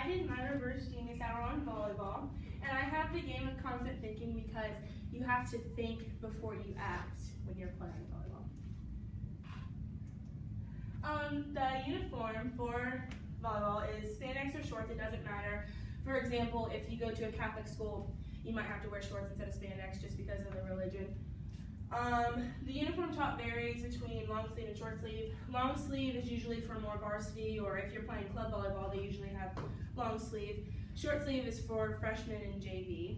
I did my reverse genius hour on volleyball, and I have the game of constant thinking because you have to think before you act when you're playing volleyball. The uniform for volleyball is spandex or shorts, it doesn't matter. For example, if you go to a Catholic school, you might have to wear shorts instead of spandex just because of the religion. The uniform top varies between long sleeve and short sleeve. Long sleeve is usually for more varsity, or if you're playing club volleyball, they usually have long sleeve. Short sleeve is for freshmen and JV.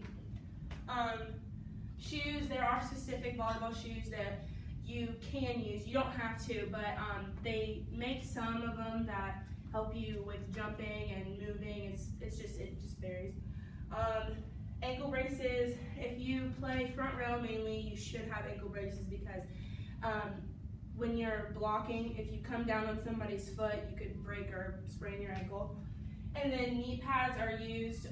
Shoes, there are specific volleyball shoes that you can use. You don't have to, but they make some of them that help you with jumping and moving. It just varies. Ankle braces, if you play front row mainly, you should have ankle braces because when you're blocking, if you come down on somebody's foot, you could break or sprain your ankle. And then knee pads are used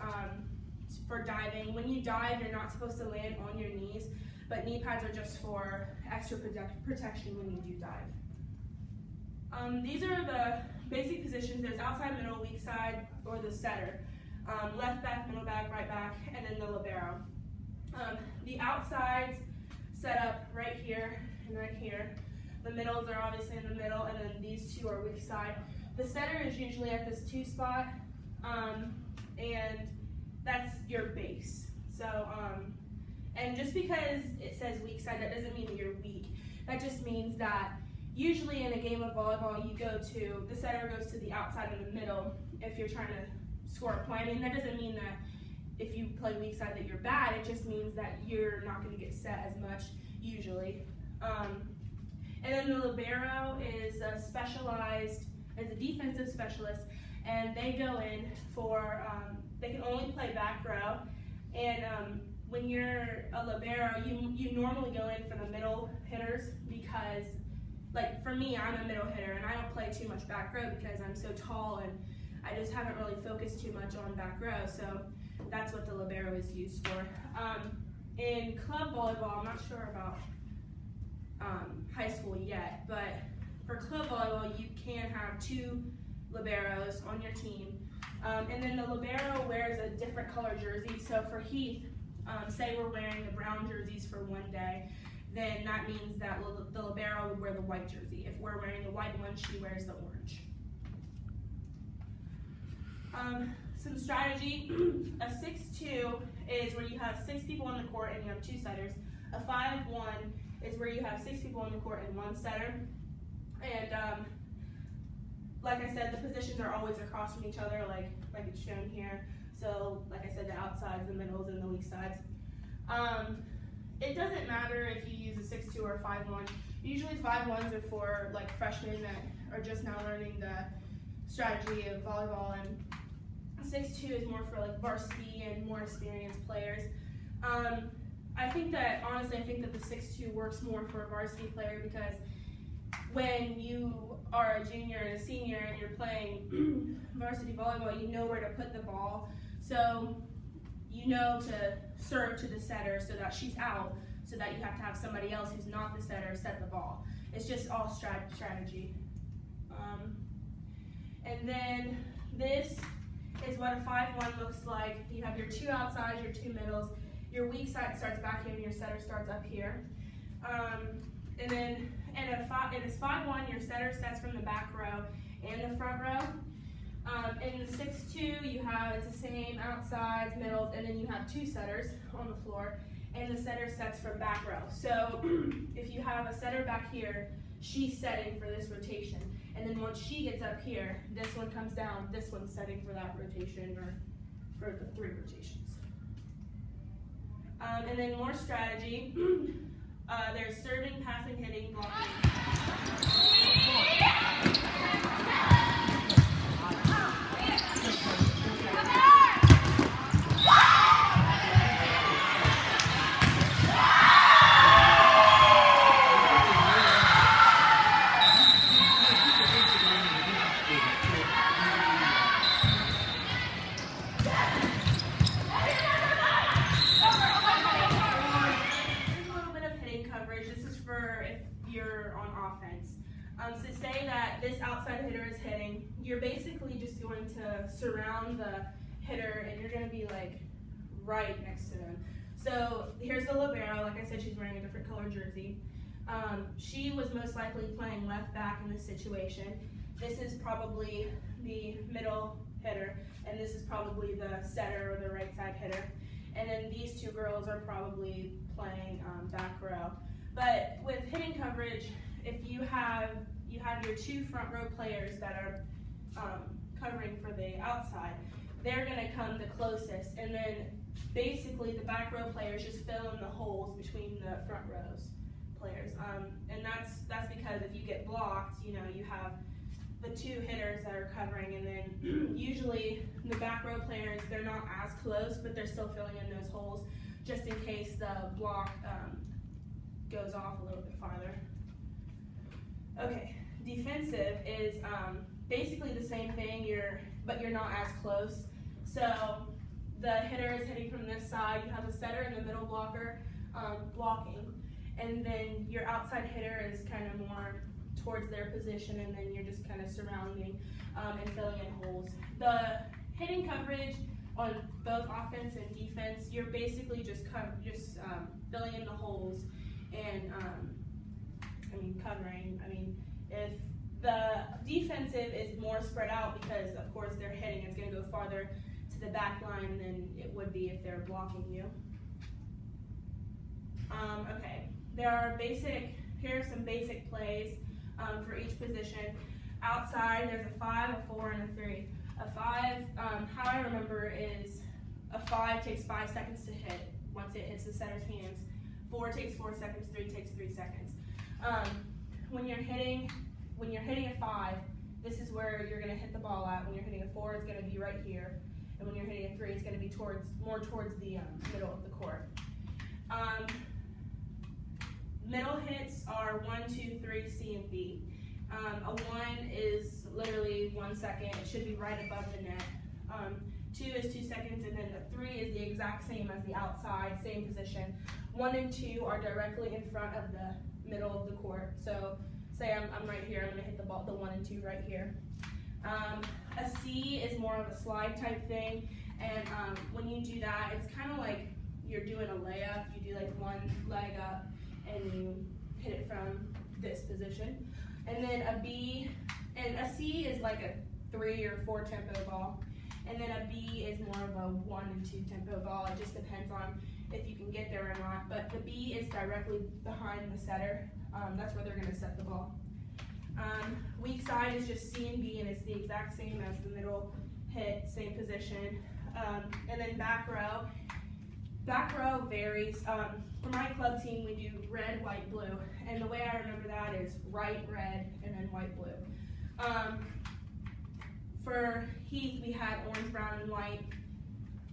for diving. When you dive, you're not supposed to land on your knees, but knee pads are just for extra protection when you do dive. These are the basic positions. There's outside, middle, weak side, or the setter. Left back, middle back, right back, and then the libero. The outsides set up right here and right here. The middles are obviously in the middle, and then these two are weak side. The setter is usually at this 2 spot, and that's your base. So, and just because it says weak side, that doesn't mean that you're weak. That just means that usually in a game of volleyball, the setter goes to the outside of the middle if you're trying to score a point. I mean, that doesn't mean that if you play weak side that you're bad. It just means that you're not going to get set as much usually. And then the libero is specialized as a defensive specialist, and they go in for they can only play back row. And when you're a libero, you normally go in for the middle hitters because, like for me, I'm a middle hitter and I don't play too much back row because I'm so tall and I just haven't really focused too much on back row, so that's what the libero is used for. In club volleyball, I'm not sure about high school yet, but for club volleyball, you can have 2 liberos on your team. And then the libero wears a different color jersey. So for Heath, say we're wearing the brown jerseys for one day, then that means that the libero would wear the white jersey. If we're wearing the white one, she wears the orange. Some strategy, a 6-2 is where you have 6 people on the court and you have 2 setters. A 5-1 is where you have 6 people on the court and 1 setter. And like I said, the positions are always across from each other, like it's shown here. So like I said, the outsides, the middles, and the weak sides. It doesn't matter if you use a 6-2 or a 5-1. Usually 5-1s are for like freshmen that are just now learning the strategy of volleyball, and 6-2 is more for like varsity and more experienced players. honestly, I think that the 6'2" works more for a varsity player because when you are a junior and a senior and you're playing varsity volleyball, you know where to put the ball. So you know to serve to the setter so that she's out, so that you have to have somebody else who's not the setter set the ball. It's just all strategy. And then this is what a 5-1 looks like. You have your two outsides, your two middles. Your weak side starts back here and your setter starts up here. And then it is 5-1, your setter sets from the back row and the front row. In the 6-2, you have, it's the same outsides, middles, and then you have two setters on the floor, and the setter sets from back row. So if you have a setter back here, she's setting for this rotation. And then once she gets up here, this one comes down, this one's setting for that rotation, or for the 3 rotations. And then more strategy. There's serving, passing, hitting, blocking. So say that this outside hitter is going to surround the hitter, and you're going to be like right next to them. So here's the libero. Like I said, she's wearing a different color jersey. She was most likely playing left back in this situation. This is probably the middle hitter, and this is probably the setter or the right side hitter. And then these two girls are probably playing back row. But with hitting coverage, if you have your two front row players that are covering for the outside, they're going to come the closest, and then basically the back row players just fill in the holes between the front rows players. And that's because if you get blocked, you have the two hitters that are covering, and then usually the back row players, they're not as close, but they're still filling in those holes just in case the block goes off a little bit farther. Okay, defensive is basically the same thing, but you're not as close. So the hitter is hitting from this side, you have a setter and the middle blocker blocking, and then your outside hitter is kind of more towards their position, and then you're just kind of surrounding and filling in holes. The hitting coverage on both offense and defense, you're basically just filling in the holes and covering. If the defensive is more spread out because of course they're hitting, it's going to go farther to the back line than it would be if they're blocking you. Okay, here are some basic plays for each position. Outside, there's a 5, a 4, and a 3. A 5, how I remember is a 5 takes 5 seconds to hit once it hits the setter's hands. 4 takes 4 seconds, 3 takes 3 seconds. When you're hitting a 5, this is where you're going to hit the ball at. When you're hitting a 4, it's going to be right here. And when you're hitting a 3, it's going to be more towards the middle of the court. Middle hits are 1, 2, 3, C, and B. A 1 is literally 1 second. It should be right above the net. 2 is 2 seconds, and then the 3 is the exact same as the outside, same position. 1 and 2 are directly in front of the middle of the court. So say I'm right here, I'm going to hit the ball, the 1 and 2 right here. A C is more of a slide type thing, and when you do that, it's kind of like you're doing a layup. You do like one leg up, and you hit it from this position. And then a B, and a C is like a 3 or 4 tempo ball. And then a B is more of a 1 and 2 tempo ball. It just depends on if you can get there or not. But the B is directly behind the setter. That's where they're going to set the ball. Weak side is just C and B, and it's the exact same as the middle hit, same position. And then back row. Back row varies. For my club team, we do red, white, blue. And the way I remember that is right, red, and then white, blue. For Heath, we had orange, brown, and white.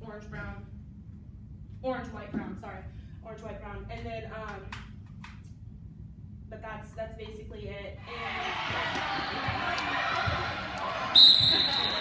Orange, white, brown, sorry. Orange, white, brown. And then, but that's basically it. And